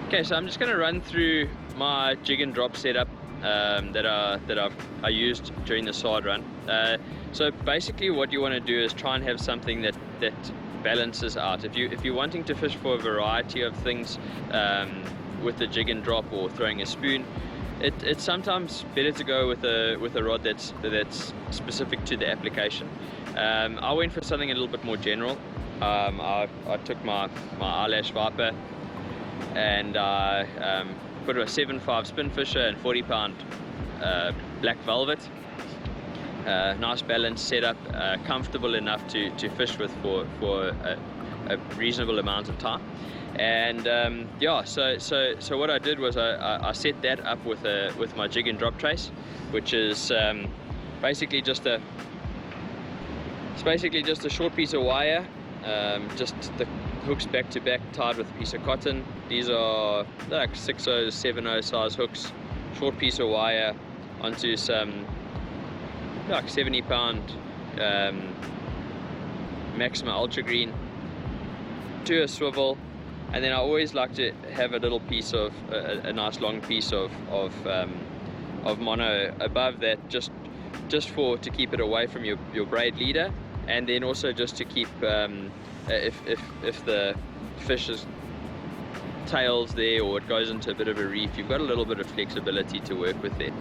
Okay, so I'm just going to run through my jig and drop setup that I used during the Sard run. So basically, what you want to do is try and have something that balances out. If you're wanting to fish for a variety of things with the jig and drop or throwing a spoon, it's sometimes better to go with a rod that's specific to the application. I went for something a little bit more general. I took my eyelash Viper and I put a 7.5 spin fisher and 40-pound black velvet. Nice balanced setup, comfortable enough to fish with for a reasonable amount of time. And yeah, so what I did was I set that up with my jig and drop trace, which is basically just a short piece of wire, just the hooks back to back tied with a piece of cotton. These are like 6/0, 7/0 size hooks, short piece of wire onto some like 70-pound Maxima Ultra Green to a swivel. And then I always like to have a little piece of a nice long piece of mono above that, just to keep it away from your braid leader, and then also just to keep if the fish's tail's there or it goes into a bit of a reef, you've got a little bit of flexibility to work with there.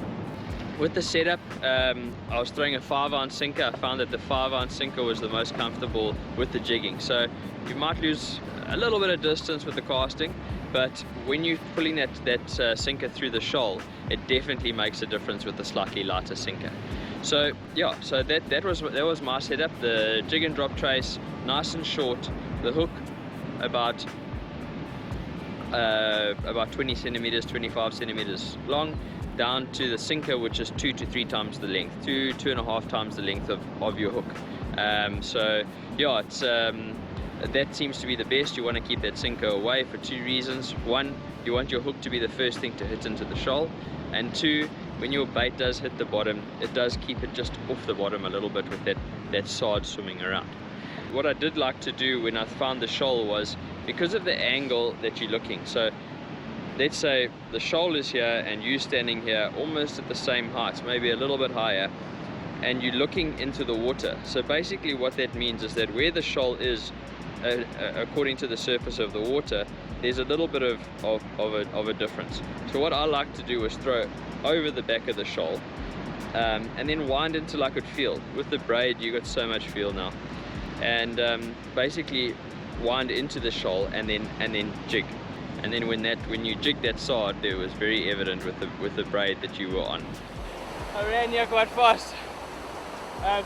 With the setup, I was throwing a 5-ounce sinker. I found that the 5-ounce sinker was the most comfortable with the jigging. So you might lose a little bit of distance with the casting, but when you're pulling that sinker through the shoal, it definitely makes a difference with the slightly lighter sinker. So yeah, so that was my setup. The jig and drop trace, nice and short. The hook about 20 centimeters, 25 centimeters long, down to the sinker, which is 2 to 3 times the length, 2.5 times the length of your hook. So yeah, it's that seems to be the best. You want to keep that sinker away for 2 reasons. 1, you want your hook to be the first thing to hit into the shoal, and 2, when your bait does hit the bottom, it does keep it just off the bottom a little bit with that sard swimming around. What I did like to do when I found the shoal was, because of the angle that you're looking, so let's say the shoal is here and you standing here almost at the same height, maybe a little bit higher, and you're looking into the water. So basically what that means is that where the shoal is, according to the surface of the water, there's a little bit of a difference. So what I like to do is throw over the back of the shoal and then wind until I could feel. With the braid you got so much feel now, and basically wind into the shoal and then jig. And then when you jig that sard, it was very evident with the braid that you were on. I ran here quite fast.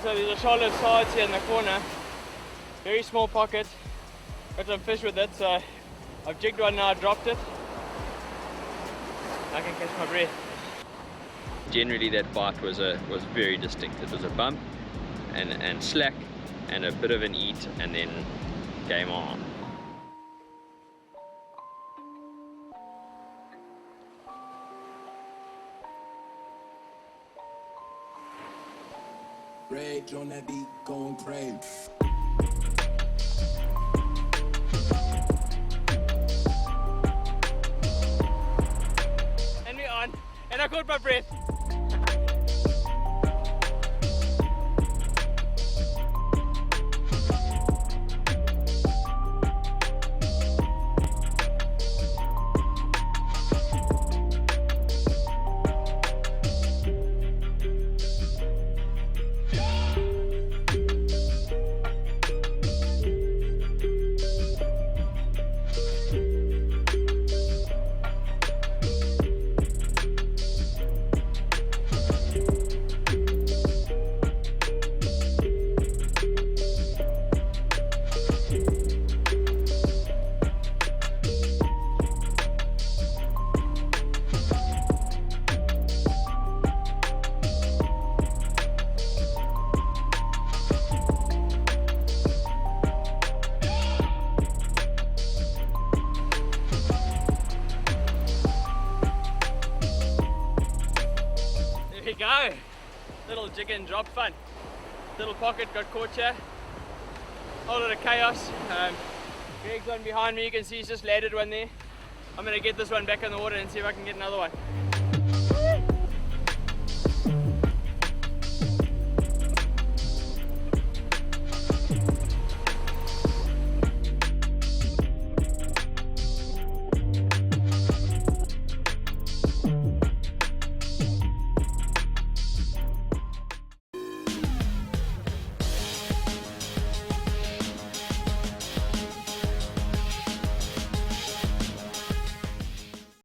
So there's a shoal of sards here in the corner. Very small pocket. Got some fish with it, so I've jigged one now, dropped it. I can catch my breath. Generally that bite was very distinct. It was a bump and slack and a bit of an eat, and then game on. Rage on that beat, going crazy. And we're on, and I caught my breath. Little jig and drop fun. Little pocket got caught here. Whole lot of chaos. Greg's one behind me, you can see he's just landed one there. I'm gonna get this one back in the water and see if I can get another one.